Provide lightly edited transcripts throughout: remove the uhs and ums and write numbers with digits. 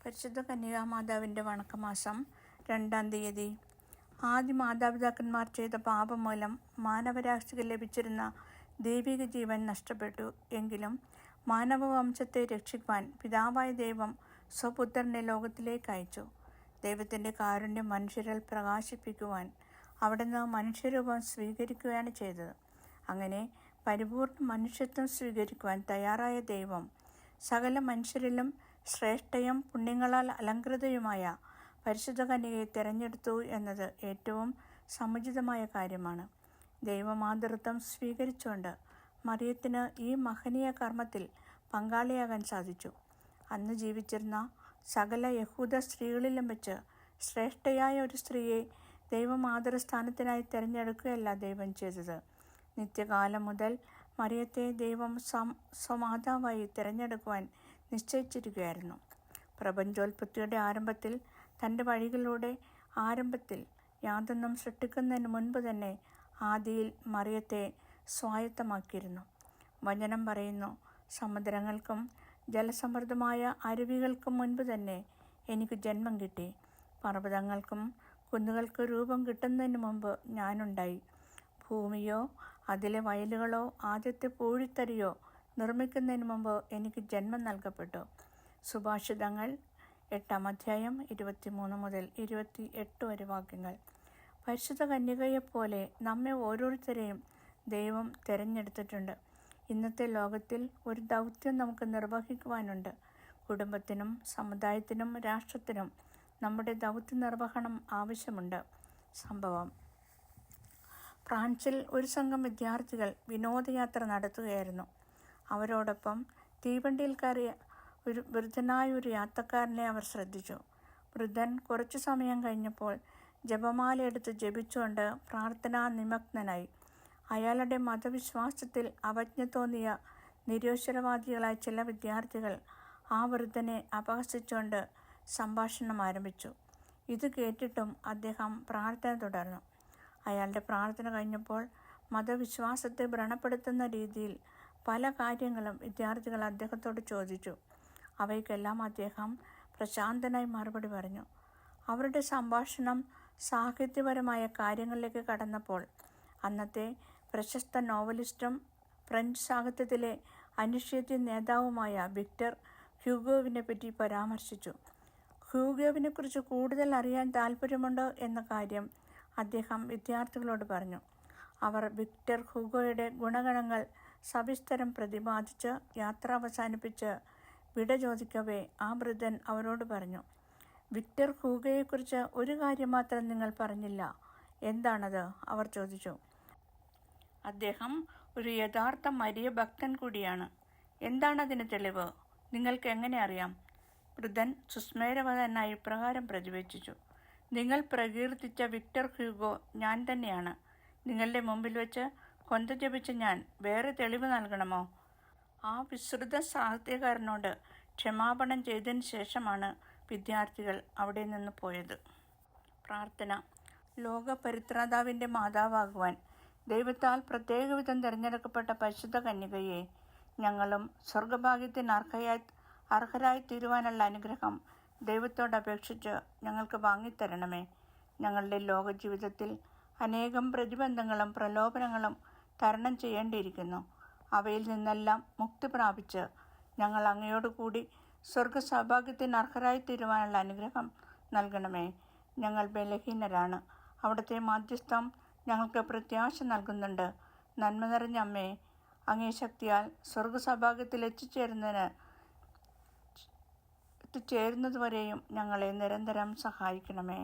പരിശുദ്ധ കന്യകാമാതാവിൻ്റെ വണക്കമാസം 2-ാം തീയതി. ആദ്യ മാതാപിതാക്കന്മാർ ചെയ്ത പാപം മൂലം മാനവരാശിക്ക് ലഭിച്ചിരുന്ന ദൈവിക ജീവൻ നഷ്ടപ്പെട്ടു. എങ്കിലും മാനവവംശത്തെ രക്ഷിക്കുവാൻ പിതാവായ ദൈവം സ്വപുത്രനെ ലോകത്തിലേക്ക് അയച്ചു. ദൈവത്തിൻ്റെ കാരുണ്യം മനുഷ്യരിൽ പ്രകാശിപ്പിക്കുവാൻ അവിടുന്ന് മനുഷ്യരൂപം സ്വീകരിക്കുകയാണ് ചെയ്തത്. അങ്ങനെ പരിപൂർണ മനുഷ്യത്വം സ്വീകരിക്കുവാൻ തയ്യാറായ ദൈവം സകല മനുഷ്യരിലും ശ്രേഷ്ഠയും പുണ്യങ്ങളാൽ അലങ്കൃതയുമായ പരിശുദ്ധ കന്യകയെ തിരഞ്ഞെടുത്തു എന്നത് ഏറ്റവും സമുചിതമായ കാര്യമാണ്. ദൈവമാതൃത്വം സ്വീകരിച്ചുകൊണ്ട് മറിയത്തിന് ഈ മഹനീയ കർമ്മത്തിൽ പങ്കാളിയാകാൻ സാധിച്ചു. അന്ന് ജീവിച്ചിരുന്ന സകല യഹൂദ സ്ത്രീകളിലും വെച്ച് ശ്രേഷ്ഠയായ ഒരു സ്ത്രീയെ ദൈവമാതൃസ്ഥാനത്തിനായി തിരഞ്ഞെടുക്കുകയല്ല ദൈവം ചെയ്തത്. നിത്യകാലം മുതൽ മറിയത്തെ ദൈവം സ്വമാതാവായി തിരഞ്ഞെടുക്കുവാൻ നിശ്ചയിച്ചിരിക്കുകയായിരുന്നു. പ്രപഞ്ചോൽപത്തിയുടെ ആരംഭത്തിൽ തൻ്റെ വഴികളുടെ ആരംഭത്തിൽ യാതൊന്നും സൃഷ്ടിക്കുന്നതിന് മുൻപ് തന്നെ ആദിയിൽ മറിയത്തെ സ്വായത്തമാക്കിയിരുന്നു. വചനം പറയുന്നു, സമുദ്രങ്ങൾക്കും ജലസമൃദ്ധമായ അരുവികൾക്കും മുൻപ് തന്നെ എനിക്ക് ജന്മം കിട്ടി. പർവ്വതങ്ങൾക്കും കുന്നുകൾക്ക് രൂപം കിട്ടുന്നതിന് മുമ്പ് ഞാനുണ്ടായി. ഭൂമിയോ അതിലെ വയലുകളോ ആദ്യത്തെ പൂഴിത്തരിയോ നിർമ്മിക്കുന്നതിന് മുമ്പ് എനിക്ക് ജന്മം നൽകപ്പെട്ടു. സുഭാഷിതങ്ങൾ 8-ാം അധ്യായം 23 മുതൽ 28 വരെ വാക്യങ്ങൾ. പരിശുദ്ധ കന്യകയെപ്പോലെ നമ്മെ ഓരോരുത്തരെയും ദൈവം തിരഞ്ഞെടുത്തിട്ടുണ്ട്. ഇന്നത്തെ ലോകത്തിൽ ഒരു ദൗത്യം നമുക്ക് നിർവഹിക്കുവാനുണ്ട്. കുടുംബത്തിനും സമുദായത്തിനും രാഷ്ട്രത്തിനും നമ്മുടെ ദൗത്യ നിർവഹണം ആവശ്യമുണ്ട്. സംഭവം: ഫ്രാൻസിൽ ഒരു സംഘം വിദ്യാർത്ഥികൾ വിനോദയാത്ര നടത്തുകയായിരുന്നു. അവരോടൊപ്പം തീവണ്ടിയിൽ കയറിയ വൃദ്ധനായ ഒരു യാത്രക്കാരനെ അവർ ശ്രദ്ധിച്ചു. വൃദ്ധൻ കുറച്ചു സമയം കഴിഞ്ഞപ്പോൾ ജപമാല എടുത്ത് ജപിച്ചുകൊണ്ട് പ്രാർത്ഥനാ നിമഗ്നനായി. അയാളുടെ മതവിശ്വാസത്തിൽ അവജ്ഞ തോന്നിയ നിരീശ്വരവാദികളായ ചില വിദ്യാർത്ഥികൾ ആ വൃദ്ധനെ അപഹസിച്ചുകൊണ്ട് സംഭാഷണം ആരംഭിച്ചു. ഇത് കേട്ടിട്ടും അദ്ദേഹം പ്രാർത്ഥന തുടർന്നു. അയാളുടെ പ്രാർത്ഥന കഴിഞ്ഞപ്പോൾ മതവിശ്വാസത്തെ വ്രണപ്പെടുത്തുന്ന രീതിയിൽ പല കാര്യങ്ങളും വിദ്യാർത്ഥികൾ അദ്ദേഹത്തോട് ചോദിച്ചു. അവയ്ക്കെല്ലാം അദ്ദേഹം പ്രശാന്തനായി മറുപടി പറഞ്ഞു. അവരുടെ സംഭാഷണം സാഹിത്യപരമായ കാര്യങ്ങളിലേക്ക് കടന്നപ്പോൾ അന്നത്തെ പ്രശസ്ത നോവലിസ്റ്റും ഫ്രഞ്ച് സാഹിത്യത്തിലെ അനിശ്ചിത നേതാവുമായ വിക്ടർ ഹ്യൂഗോവിനെ പറ്റി പരാമർശിച്ചു. ഹ്യൂഗോവിനെക്കുറിച്ച് കൂടുതൽ അറിയാൻ താല്പര്യമുണ്ടോ എന്ന കാര്യം അദ്ദേഹം വിദ്യാർത്ഥികളോട് പറഞ്ഞു. അവർ വിക്ടർ ഹ്യൂഗോയുടെ ഗുണഗണങ്ങൾ സവിസ്തരം പ്രതിപാദിച്ച് യാത്ര അവസാനിപ്പിച്ച് വിട ചോദിക്കവേ ആ വൃദ്ധൻ അവരോട് പറഞ്ഞു, വിക്ടർ ഹ്യൂഗോയെക്കുറിച്ച് ഒരു കാര്യം മാത്രം നിങ്ങൾ പറഞ്ഞില്ല. എന്താണത്? അവർ ചോദിച്ചു. അദ്ദേഹം ഒരു യഥാർത്ഥ മരിയ ഭക്തൻ കൂടിയാണ്. എന്താണതിന് തെളിവ്? നിങ്ങൾക്ക് എങ്ങനെ അറിയാം? വൃദ്ധൻ സുസ്മേരവതനായി ഇപ്രകാരം പ്രതിവചിച്ചു. നിങ്ങൾ പ്രകീർത്തിച്ച വിക്ടർ ഹ്യൂഗോ ഞാൻ തന്നെയാണ്. നിങ്ങളുടെ മുമ്പിൽ വെച്ച് കൊന്ത ജപിച്ച ഞാൻ വേറെ തെളിവ് നൽകണമോ? ആ വിശ്രുത സാഹിത്യകാരനോട് ക്ഷമാപണം ചെയ്തതിന് ശേഷമാണ് വിദ്യാർത്ഥികൾ അവിടെ നിന്ന് പോയത്. പ്രാർത്ഥന. ലോക പരിത്രാതാവിൻ്റെ മാതാവാകുവാൻ ദൈവത്താൽ പ്രത്യേകവിധം തിരഞ്ഞെടുക്കപ്പെട്ട പരിശുദ്ധ കന്യകയെ ഞങ്ങളും സ്വർഗഭാഗ്യത്തിന് അർഹരായി തീരുവാനുള്ള അനുഗ്രഹം ദൈവത്തോട് അപേക്ഷിച്ച് ഞങ്ങൾക്ക് വാങ്ങിത്തരണമേ. ഞങ്ങളുടെ ലോക ജീവിതത്തിൽ അനേകം പ്രതിബന്ധങ്ങളും പ്രലോഭനങ്ങളും തരണം ചെയ്യേണ്ടിയിരിക്കുന്നു. അവയിൽ നിന്നെല്ലാം മുക്തി പ്രാപിച്ച് ഞങ്ങൾ അങ്ങയോടുകൂടി സ്വർഗ സൗഭാഗ്യത്തിന് അർഹരായി തീരുവാനുള്ള അനുഗ്രഹം നൽകണമേ. ഞങ്ങൾ ബലഹീനരാണ്. അവിടുത്തെ മാധ്യസ്ഥം ഞങ്ങൾക്ക് പ്രത്യാശ നൽകുന്നുണ്ട്. നന്മ നിറഞ്ഞ അമ്മേ, അങ്ങേ ശക്തിയാൽ സ്വർഗ സൗഭാഗ്യത്തിൽ എത്തിച്ചേരുന്നതുവരെയും ഞങ്ങളെ നിരന്തരം സഹായിക്കണമേ.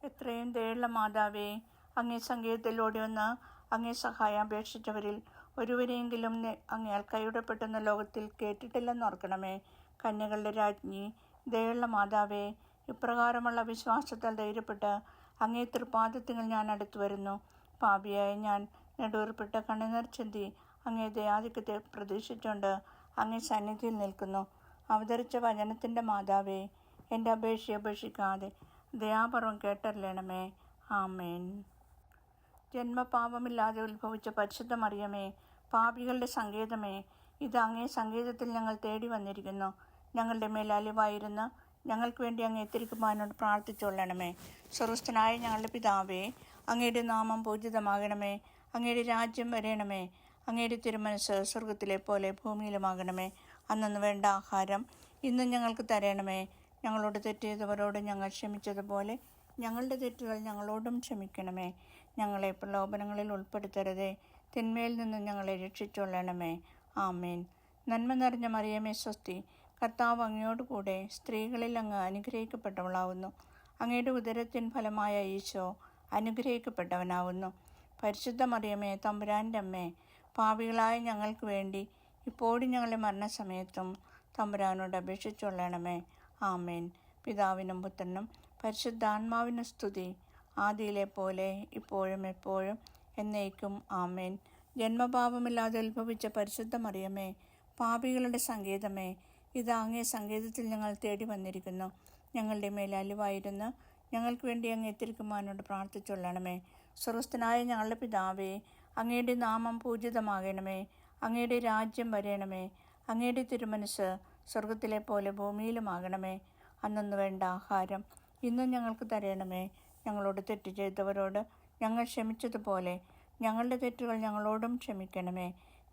എത്രയും ദയുള്ള മാതാവേ, അങ്ങേ സങ്കേതത്തിലൂടെ ഒന്ന് അങ്ങേ സഹായം അപേക്ഷിച്ചവരിൽ ഒരുവരെയെങ്കിലും അങ്ങയാൽ കൈവിടപ്പെട്ടെന്ന ലോകത്തിൽ കേട്ടിട്ടില്ലെന്നോർക്കണമേ. കന്യകളുടെ രാജ്ഞി, ദയുള്ള മാതാവേ, ഇപ്രകാരമുള്ള വിശ്വാസത്താൽ ധൈര്യപ്പെട്ട് അങ്ങേ തൃപാദത്തിൽ ഞാൻ അടുത്തു വരുന്നു. പാപിയായ ഞാൻ നെടുവേർപ്പെട്ട് കണ്ണുനീർ ചിന്തി അങ്ങേ ദയാധിക്യത്തെ പ്രതീക്ഷിച്ചുകൊണ്ട് അങ്ങേ സന്നിധിയിൽ നിൽക്കുന്നു. അവതരിച്ച വചനത്തിൻ്റെ മാതാവേ, എൻ്റെ അപേക്ഷിക്കാതെ ദയാപൂർവം കേട്ടറിയണമേ. ആമേൻ. ജന്മപാപമില്ലാതെ ഉത്ഭവിച്ച പരിശുദ്ധ മറിയമേ, പാപികളുടെ സങ്കേതമേ, ഇത് അങ്ങേ സങ്കേതത്തിൽ ഞങ്ങൾ തേടി വന്നിരിക്കുന്നു. ഞങ്ങളുടെ മേൽ അലിവായിരുന്ന ഞങ്ങൾക്ക് വേണ്ടി അങ്ങേ തിരുക്കുമാരനോട് പ്രാർത്ഥിച്ചുകൊള്ളണമേ. സ്വർഗസ്ഥനായ ഞങ്ങളുടെ പിതാവേ, അങ്ങയുടെ നാമം പൂജിതമാകണമേ. അങ്ങയുടെ രാജ്യം വരയണമേ. അങ്ങയുടെ തിരുമനസ് സ്വർഗത്തിലെ പോലെ ഭൂമിയിലുമാകണമേ. അന്നന്ന് വേണ്ട ആഹാരം ഇന്നും ഞങ്ങൾക്ക് തരണമേ. ഞങ്ങളോട് തെറ്റ് ചെയ്തവരോട് ഞങ്ങൾ ക്ഷമിച്ചതുപോലെ ഞങ്ങളുടെ തെറ്റുകൾ ഞങ്ങളോടും ക്ഷമിക്കണമേ. ഞങ്ങളെ പ്രലോഭനങ്ങളിൽ ഉൾപ്പെടുത്തരുതേ, തിന്മയിൽ നിന്ന് ഞങ്ങളെ രക്ഷിച്ചുകൊള്ളണമേ. ആമേൻ. നന്മ നിറഞ്ഞ മറിയമേ സ്വസ്തി, കർത്താവ് അങ്ങയോടുകൂടെ സ്ത്രീകളിൽ അങ്ങ് അനുഗ്രഹിക്കപ്പെട്ടവളാവുന്നു. അങ്ങയുടെ ഉദരത്തിൻ ഫലമായ ഈശോ അനുഗ്രഹിക്കപ്പെട്ടവനാവുന്നു. പരിശുദ്ധ മറിയമേ, തമ്പുരാൻ്റെ അമ്മേ, പാപികളായ ഞങ്ങൾക്ക് വേണ്ടി ഇപ്പോഴും ഞങ്ങളുടെ മരണസമയത്തും തമ്പുരാനോട് അപേക്ഷിച്ചുകൊള്ളണമേ. ആമേൻ. പിതാവിനും പുത്രനും പരിശുദ്ധാത്മാവിനും സ്തുതി, ആദിയിലെ പോലെ ഇപ്പോഴും എപ്പോഴും എന്നേക്കും. ആമേൻ. ജന്മപാപമില്ലാതെ ഉത്ഭവിച്ച പരിശുദ്ധ മറിയമേ, പാപികളുടെ സങ്കേതമേ, ഇതാ അങ്ങേ സങ്കേതത്തിൽ ഞങ്ങൾ തേടി വന്നിരിക്കുന്നു. ഞങ്ങളുടെ മേൽ അലിവായിരുന്ന് ഞങ്ങൾക്ക് വേണ്ടി അങ്ങേ തിരുക്കുമാരനോട് പ്രാർത്ഥിച്ചുകൊള്ളണമേ. സ്വർഗസ്ഥനായ ഞങ്ങളുടെ പിതാവേ, അങ്ങയുടെ നാമം പൂജിതമാകണമേ. അങ്ങയുടെ രാജ്യം വരയണമേ. അങ്ങയുടെ തിരുമനസ് സ്വർഗത്തിലെ പോലെ ഭൂമിയിലുമാകണമേ. അന്നന്ന് വേണ്ട ആഹാരം ഇന്നും ഞങ്ങൾക്ക് തരണമേ. ഞങ്ങളോട് തെറ്റ് ചെയ്തവരോട് ഞങ്ങൾ ക്ഷമിച്ചതുപോലെ ഞങ്ങളുടെ തെറ്റുകൾ ഞങ്ങളോടും ക്ഷമിക്കണമേ.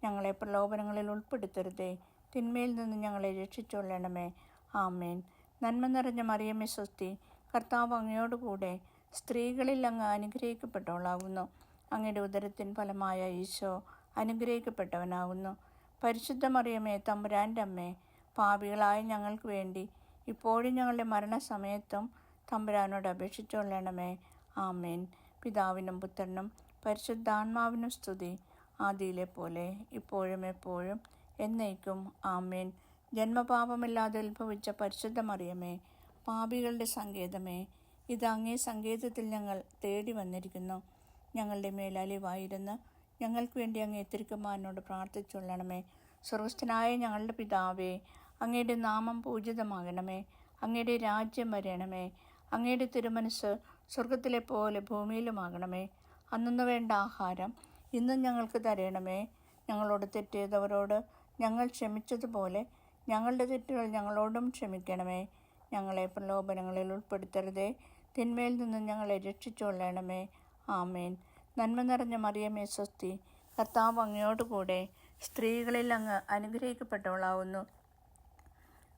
ഞങ്ങളെ പ്രലോഭനങ്ങളിൽ ഉൾപ്പെടുത്തരുതേ, തിന്മയിൽ നിന്ന് ഞങ്ങളെ രക്ഷിച്ചുകൊള്ളണമേ. ആമേൻ. നന്മ നിറഞ്ഞ മറിയമേ സ്വസ്തി, കർത്താവ് അങ്ങയോടുകൂടെ സ്ത്രീകളിൽ അങ്ങ് അനുഗ്രഹിക്കപ്പെട്ടവളാകുന്നു. അങ്ങയുടെ ഉദരത്തിൻ ഫലമായ ഈശോ അനുഗ്രഹിക്കപ്പെട്ടവനാകുന്നു. പരിശുദ്ധ മറിയമേ, തമ്പുരാൻ്റെ അമ്മേ, പാപികളായ ഞങ്ങൾക്ക് വേണ്ടി ഇപ്പോഴും ഞങ്ങളുടെ മരണസമയത്തും തമ്പുരാനോട് അപേക്ഷിച്ചുകൊള്ളണമേ. ആമേൻ. പിതാവിനും പുത്രനും പരിശുദ്ധാത്മാവിനും സ്തുതി, ആദിയിലെ പോലെ ഇപ്പോഴും എപ്പോഴും എന്നേക്കും. ആമേൻ. ജന്മപാപമില്ലാതെ ഉത്ഭവിച്ച പരിശുദ്ധ മറിയമേ, പാപികളുടെ സങ്കേതമേ, ഇത് അങ്ങേ സങ്കേതത്തിൽ ഞങ്ങൾ തേടി വന്നിരിക്കുന്നു. ഞങ്ങളുടെ മേൽ അലിവായിരുന്ന് ഞങ്ങൾക്ക് വേണ്ടി അങ്ങേ തിരുക്കുമാരനോട് പ്രാർത്ഥിച്ചുകൊള്ളണമേ. സ്വർഗസ്ഥനായ ഞങ്ങളുടെ പിതാവേ, അങ്ങയുടെ നാമം പൂജിതമാകണമേ. അങ്ങയുടെ രാജ്യം വരയണമേ. അങ്ങയുടെ തിരുമനസ് സ്വർഗത്തിലെ പോലെ ഭൂമിയിലുമാകണമേ. അന്നന്ന് വേണ്ട ആഹാരം ഇന്നും ഞങ്ങൾക്ക് തരണമേ. ഞങ്ങളോട് തെറ്റ് ചെയ്തവരോട് ഞങ്ങൾ ക്ഷമിച്ചതുപോലെ ഞങ്ങളുടെ തെറ്റുകൾ ഞങ്ങളോടും ക്ഷമിക്കണമേ. ഞങ്ങളെ പ്രലോഭനങ്ങളിൽ ഉൾപ്പെടുത്തരുതേ, തിന്മയിൽ നിന്നും ഞങ്ങളെ രക്ഷിച്ചുകൊള്ളണമേ. ആമേൻ. നന്മ നിറഞ്ഞ മറിയമേ സ്വസ്തി, കർത്താവ് അങ്ങയോടുകൂടെ സ്ത്രീകളിൽ അങ്ങ് അനുഗ്രഹിക്കപ്പെട്ടവളാവുന്നു.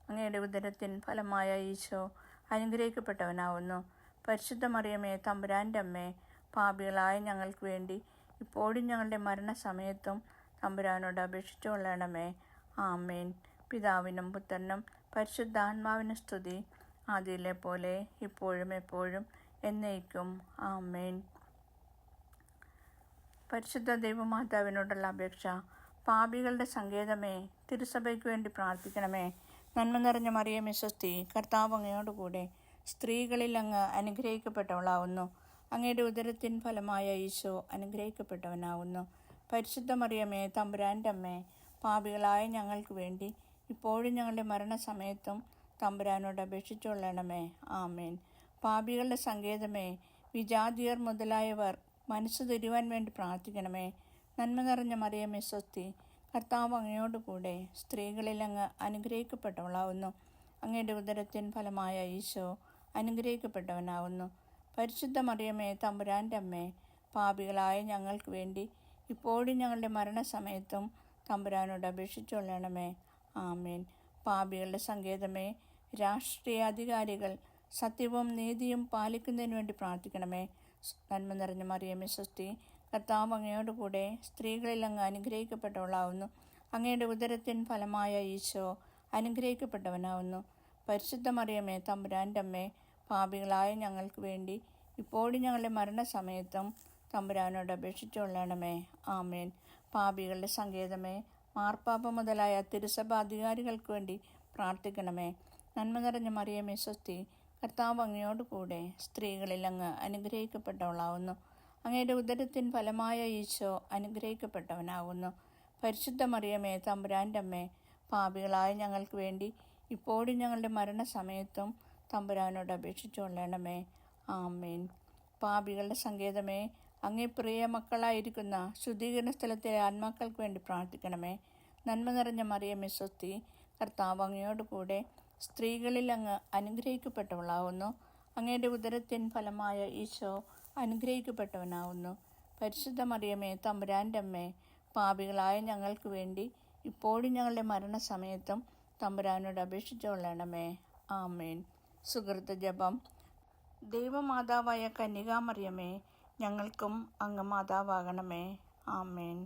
അങ്ങയുടെ ഉദരത്തിൻ ഫലമായ ഈശോ അനുഗ്രഹിക്കപ്പെട്ടവനാവുന്നു. പരിശുദ്ധ മറിയമേ, തമ്പുരാൻ്റെ അമ്മേ, പാപികളായ ഞങ്ങൾക്ക് വേണ്ടി ഇപ്പോഴും ഞങ്ങളുടെ മരണസമയത്തും തമ്പുരാനോട് അപേക്ഷിച്ചുകൊള്ളണമേ. ആമേൻ. പിതാവിനും പുത്രനും പരിശുദ്ധാത്മാവിനും സ്തുതി, ആദിയിലെ പോലെ ഇപ്പോഴും എപ്പോഴും എന്നേക്കും. ആമേൻ. പരിശുദ്ധ ദൈവമാതാവിനോടുള്ള അപേക്ഷ. പാപികളുടെ സങ്കേതമേ, തിരുസഭയ്ക്ക് വേണ്ടി പ്രാർത്ഥിക്കണമേ. നന്മ നിറഞ്ഞ മറിയമേ സ്വസ്തി, കർത്താവ് അങ്ങയോടുകൂടെ സ്ത്രീകളിൽ അങ്ങ് അനുഗ്രഹിക്കപ്പെട്ടവളാവുന്നു. അങ്ങയുടെ ഉദരത്തിൻ ഫലമായ ഈശോ അനുഗ്രഹിക്കപ്പെട്ടവനാവുന്നു. പരിശുദ്ധ മറിയമേ, തമ്പുരാൻ്റെ അമ്മേ, പാപികളായ ഞങ്ങൾക്ക് വേണ്ടി ഇപ്പോഴും ഞങ്ങളുടെ മരണസമയത്തും തമ്പുരാനോട് അപേക്ഷിച്ചുകൊള്ളണമേ. ആമേൻ. പാപികളുടെ സങ്കേതമേ, വിജാതിയർ മുതലായവർ മനസ്സ് തിരുവാൻ വേണ്ടി പ്രാർത്ഥിക്കണമേ. നന്മ നിറഞ്ഞ മറിയമേ സ്വസ്തി, കർത്താവ് അങ്ങയോടുകൂടെ സ്ത്രീകളിൽ അങ്ങ് അനുഗ്രഹിക്കപ്പെട്ടവളാവുന്നു. അങ്ങയുടെ ഉദരത്തിൻ ഫലമായ ഈശോ അനുഗ്രഹിക്കപ്പെട്ടവനാവുന്നു. പരിശുദ്ധ മറിയമേ, തമ്പുരാൻ്റെ അമ്മേ, പാപികളായ ഞങ്ങൾക്ക് വേണ്ടി ഇപ്പോഴും ഞങ്ങളുടെ മരണസമയത്തും തമ്പുരാനോട് അപേക്ഷിച്ചുകൊള്ളണമേ. ആമേൻ. പാപികളുടെ സങ്കേതമേ, രാഷ്ട്രീയാധികാരികൾ സത്യവും നീതിയും പാലിക്കുന്നതിന് വേണ്ടി പ്രാർത്ഥിക്കണമേ. നന്മ നിറഞ്ഞ മറിയമേ സ്വസ്തി, കർത്താവ് അങ്ങയോടുകൂടെ സ്ത്രീകളിൽ അങ്ങ് അനുഗ്രഹിക്കപ്പെട്ടവളാവുന്നു. അങ്ങയുടെ ഉദരത്തിൻ ഫലമായ ഈശോ അനുഗ്രഹിക്കപ്പെട്ടവനാവുന്നു. പരിശുദ്ധ മറിയമേ, തമ്പുരാൻ്റെ അമ്മേ, പാപികളായ ഞങ്ങൾക്ക് വേണ്ടി ഇപ്പോഴും ഞങ്ങളുടെ മരണസമയത്തും തമ്പുരാനോട് അപേക്ഷിച്ചുകൊള്ളണമേ. ആമേൻ. പാപികളുടെ സങ്കേതമേ, മാർപ്പാപ്പ മുതലായ തിരുസഭ അധികാരികൾക്ക് വേണ്ടി പ്രാർത്ഥിക്കണമേ. നന്മ നിറഞ്ഞ മറിയമേ സ്വസ്തി, കർത്താവ് അങ്ങയോടുകൂടെ സ്ത്രീകളിൽ അങ്ങ് അനുഗ്രഹിക്കപ്പെട്ടവളാവുന്നു. അങ്ങയുടെ ഉദരത്തിൻ ഫലമായ ഈശോ അനുഗ്രഹിക്കപ്പെട്ടവനാകുന്നു. പരിശുദ്ധ മറിയമേ, തമ്പുരാൻ്റെ അമ്മേ, പാപികളായ ഞങ്ങൾക്ക് വേണ്ടി ഇപ്പോഴും ഞങ്ങളുടെ മരണസമയത്തും തമ്പുരാനോട് അപേക്ഷിച്ചുകൊള്ളണമേ. ആമേൻ. പാപികളുടെ സങ്കേതമേ, അങ്ങേ പ്രിയ മക്കളായിരിക്കുന്ന ശുദ്ധീകരണ സ്ഥലത്തെ ആത്മാക്കൾക്ക് വേണ്ടി പ്രാർത്ഥിക്കണമേ. നന്മ നിറഞ്ഞ മറിയമേ സ്വസ്തി, കർത്താവ് അങ്ങയോട് കൂടെ സ്ത്രീകളിൽ അങ്ങ് അനുഗ്രഹിക്കപ്പെട്ടവളാവുന്നു. അങ്ങയുടെ ഉദരത്തിൻ ഫലമായ ഈശോ അനുഗ്രഹിക്കപ്പെട്ടവനാവുന്നു. പരിശുദ്ധ മറിയമേ, തമ്പുരാൻ്റെ അമ്മേ, പാപികളായ ഞങ്ങൾക്ക് വേണ്ടി ഇപ്പോഴും ഞങ്ങളുടെ മരണസമയത്തും തമ്പുരാനോട് അപേക്ഷിച്ചു കൊള്ളണമേ. ആമേൻ. സുകൃത ജപം. ദൈവമാതാവായ കന്യകാമറിയമേ, ഞങ്ങൾക്കും അങ്ങ് മാതാവാകണമേ. ആമേൻ.